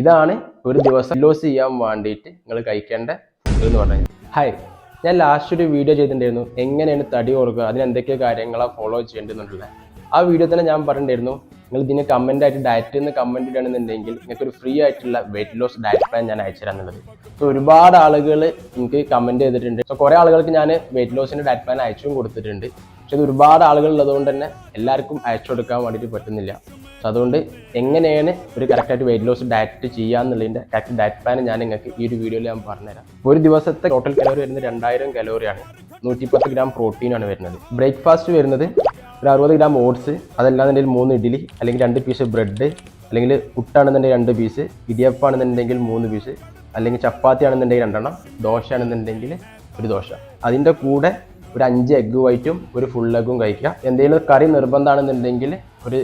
ഇതാണ് ഒരു ദിവസം ലോസ് ചെയ്യാൻ വേണ്ടിയിട്ട് നിങ്ങൾ കഴിക്കേണ്ട ഫുഡ് എന്ന് പറഞ്ഞാൽ. ഹായ്, ഞാൻ ലാസ്റ്റ് ഒരു വീഡിയോ ചെയ്തിട്ടുണ്ടായിരുന്നു എങ്ങനെയാണ് തടി കുറക്കുക, അതിന് എന്തൊക്കെ കാര്യങ്ങളാണ് ഫോളോ ചെയ്യേണ്ടതെന്നുള്ളത്. ആ വീഡിയോ തന്നെ ഞാൻ പറഞ്ഞിട്ടുണ്ടായിരുന്നു നിങ്ങൾ ഇതിന് കമൻ്റ് ആയിട്ട് ഡയറ്റ് എന്ന് കമൻറ്റ് ഇടണമെന്നുണ്ടെങ്കിൽ നിങ്ങൾക്ക് ഒരു ഫ്രീ ആയിട്ടുള്ള വെയിറ്റ് ലോസ് ഡയറ്റ് പ്ലാൻ ഞാൻ അയച്ചു തരാന്നുള്ളത്. സോ ഒരുപാട് ആളുകൾ എനിക്ക് കമൻറ്റ് ചെയ്തിട്ടുണ്ട്. സോ കുറേ ആളുകൾക്ക് ഞാൻ വെയിറ്റ് ലോസിൻ്റെ ഡയറ്റ് പ്ലാൻ അയച്ചും കൊടുത്തിട്ടുണ്ട്. പക്ഷെ ഇത് ഒരുപാട് ആളുകൾ ഉള്ളതുകൊണ്ട് തന്നെ എല്ലാവർക്കും അയച്ചു കൊടുക്കാൻ വേണ്ടിയിട്ട് പറ്റുന്നില്ല. സോ അതുകൊണ്ട് എങ്ങനെയാണ് ഒരു കറക്റ്റായിട്ട് വെയിറ്റ് ലോസ് ഡയറ്റ് ചെയ്യാന്നുള്ളതിൻ്റെ കറക്റ്റ് ഡയറ്റ് പ്ലാൻ ഞാൻ നിങ്ങൾക്ക് ഈ ഒരു വീഡിയോയിൽ ഞാൻ പറഞ്ഞുതരാം. ഒരു ദിവസത്തെ ടോട്ടൽ കലോറി വരുന്നത് 2000 കലോറിയാണ്. 110 ഗ്രാം പ്രോട്ടീനാണ് വരുന്നത്. ബ്രേക്ക്ഫാസ്റ്റ് വരുന്നത് ഒരു 60 ഗ്രാം ഓട്സ്, അതല്ലാന്നുണ്ടെങ്കിൽ 3 ഇഡ്ഡലി, അല്ലെങ്കിൽ 2 പീസ് ബ്രെഡ്, അല്ലെങ്കിൽ പുട്ടാണെന്നുണ്ടെങ്കിൽ 2 പീസ്, ഇടിയപ്പാണെന്നുണ്ടെങ്കിൽ 3 പീസ്, അല്ലെങ്കിൽ ചപ്പാത്തി ആണെന്നുണ്ടെങ്കിൽ 2 എണ്ണം, ദോശ ആണെന്നുണ്ടെങ്കിൽ 1 ദോശ. അതിൻ്റെ കൂടെ ഒരു 5 എഗ്ഗ് വൈറ്റും ഒരു ഫുൾ എഗ്ഗും കഴിക്കുക. എന്തെങ്കിലും കറി നിർബന്ധമാണെന്നുണ്ടെങ്കിൽ ഒരു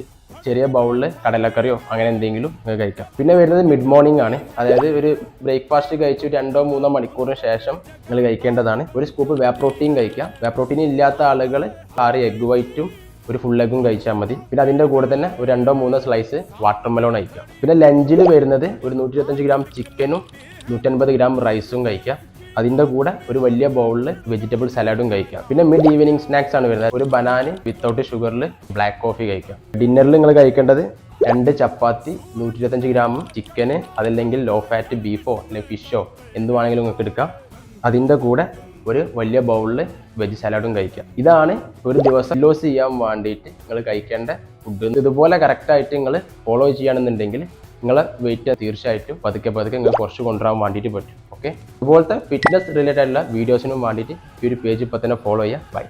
ചെറിയ ബൗളിൽ കടലക്കറിയോ അങ്ങനെ എന്തെങ്കിലും കഴിക്കാം. പിന്നെ വരുന്നത് മിഡ് മോർണിംഗ് ആണ്. അതായത് ഒരു ബ്രേക്ക്ഫാസ്റ്റ് കഴിച്ച് 2-3 മണിക്കൂറിന് ശേഷം നിങ്ങൾ കഴിക്കേണ്ടതാണ്. ഒരു സ്കൂപ്പ് വേ പ്രോട്ടീൻ കഴിക്കുക. വേ പ്രോട്ടീൻ ഇല്ലാത്ത ആളുകൾ 6 എഗ്ഗ് വൈറ്റും ഒരു ഫുൾ എഗ്ഗും കഴിച്ചാൽ മതി. പിന്നെ അതിൻ്റെ കൂടെ തന്നെ ഒരു 2-3 സ്ലൈസ് വാട്ടർമെലോൺ കഴിക്കുക. പിന്നെ ലഞ്ചിൽ വരുന്നത് ഒരു 125 ഗ്രാം ചിക്കനും 150 ഗ്രാം റൈസും കഴിക്കുക. അതിൻ്റെ കൂടെ ഒരു വലിയ ബൗളിൽ വെജിറ്റബിൾ സലാഡും കഴിക്കാം. പിന്നെ മിഡ് ഈവനിങ് സ്നാക്സ് ആണ് വരുന്നത്. ഒരു ബനാന വിത്തൗട്ട് ഷുഗറിൽ ബ്ലാക്ക് കോഫി കഴിക്കാം. ഡിന്നറിൽ നിങ്ങൾ കഴിക്കേണ്ടത് 2 ചപ്പാത്തി, 125 ഗ്രാം ചിക്കന്, അതല്ലെങ്കിൽ ലോ ഫാറ്റ് ബീഫോ അല്ലെങ്കിൽ ഫിഷോ എന്തുവാണെങ്കിലും നിങ്ങൾക്ക് എടുക്കാം. അതിൻ്റെ കൂടെ ഒരു വലിയ ബൗളിൽ വെജ് സലാഡും കഴിക്കാം. ഇതാണ് ഒരു ദിവസം ലോസ് ചെയ്യാൻ വേണ്ടിയിട്ട് നിങ്ങൾ കഴിക്കേണ്ട ഫുഡ്. ഇതുപോലെ കറക്റ്റായിട്ട് നിങ്ങൾ ഫോളോ ചെയ്യുകയാണെന്നുണ്ടെങ്കിൽ നിങ്ങളെ വെയിറ്റ് തീർച്ചയായിട്ടും പതുക്കെ നിങ്ങൾ കുറച്ച് കൊണ്ടുവരാൻ വേണ്ടിയിട്ട് പറ്റും. ഓക്കെ, ഇതുപോലത്തെ ഫിറ്റ്നസ് റിലേറ്റഡ് ആയിട്ടുള്ള വീഡിയോസിനും വേണ്ടിയിട്ട് ഈ ഒരു പേജ് ഇപ്പോൾ തന്നെ ഫോളോ ചെയ്യുക. ബൈ.